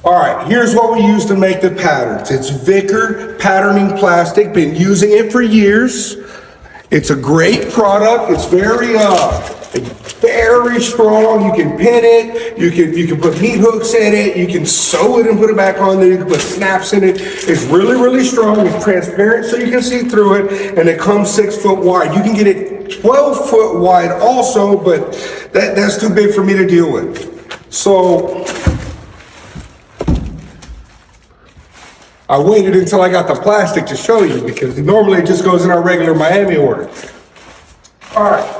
All right, here's what we use to make the patterns. It's Vicker patterning plastic. Been using it for years. It's a great product. It's very strong. You can pin it. You can put meat hooks in it. You can sew it and put it back on there. You can put snaps in it. It's really, really strong. It's transparent so you can see through it, and it comes 6 foot wide. You can get it 12 foot wide also, but that's too big for me to deal with. So I waited until I got the plastic to show you because normally it just goes in our regular Miami order. All right.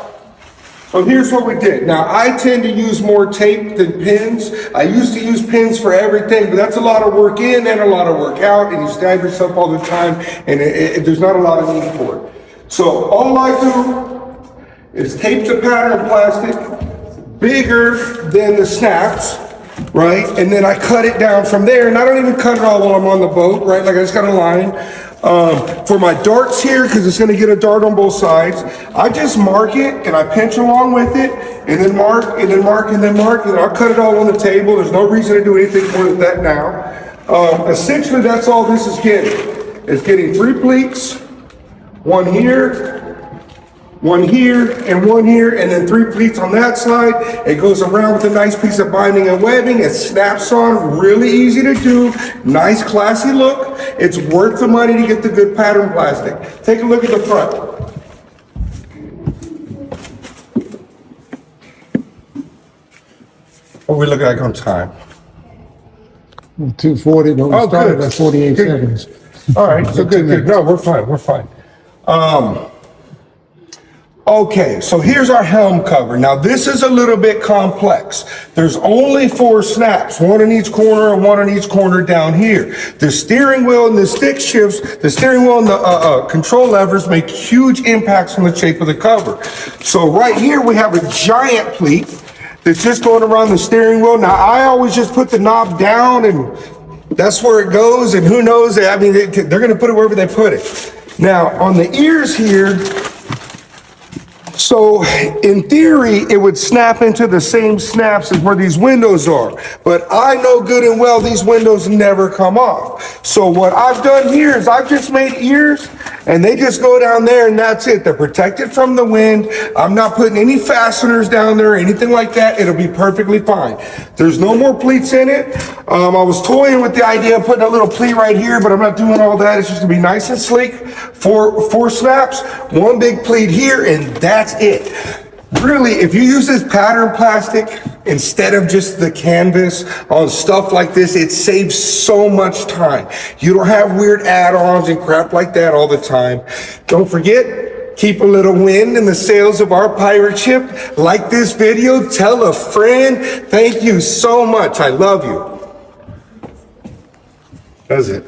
So here's what we did. Now, I tend to use more tape than pins. I used to use pins for everything, but that's a lot of work in and a lot of work out, and you stab yourself all the time, and there's not a lot of need for it. So all I do is tape the pattern plastic bigger than the snaps, right? And then I cut it down from there, and I don't even cut it all while I'm on the boat, right? Like I just got a line. For my darts here, because it's going to get a dart on both sides, I just mark it and I pinch along with it, and then mark, and then mark, and then mark, and I'll cut it all on the table. There's no reason to do anything more than that now. Essentially, that's all this is getting. It's getting 3 pleats, one here, and one here, and then 3 pleats on that side. It goes around with a nice piece of binding and webbing. It snaps on, really easy to do, nice classy look. It's worth the money to get the good pattern plastic. Take a look at the front. What are we looking like on time? 2:40, but we started at 48 seconds. All right, so good. No, we're fine. Okay, so here's our Helm cover. Now this is a little bit complex. There's only 4 snaps, one in each corner and one in each corner down here. The steering wheel and the stick shifts, the steering wheel and the control levers make huge impacts on the shape of the cover. So right here we have a giant pleat that's just going around the steering wheel. Now I always just put the knob down and that's where it goes, and who knows, I mean, they're gonna put it wherever they put it. Now on the ears here, so in theory, it would snap into the same snaps as where these windows are. But I know good and well these windows never come off. So what I've done here is I've just made ears, and they just go down there, and that's it. They're protected from the wind. I'm not putting any fasteners down there or anything like that. It'll be perfectly fine. There's no more pleats in it. I was toying with the idea of putting a little pleat right here, but I'm not doing all that. It's just gonna be nice and sleek. Four snaps, 1 big pleat here, and that's it. Really, if you use this pattern plastic instead of just the canvas on stuff like this, it saves so much time. You don't have weird add-ons and crap like that all the time. Don't forget, keep a little wind in the sails of our pirate ship. Like this video, tell a friend. Thank you so much. I love you. That's it.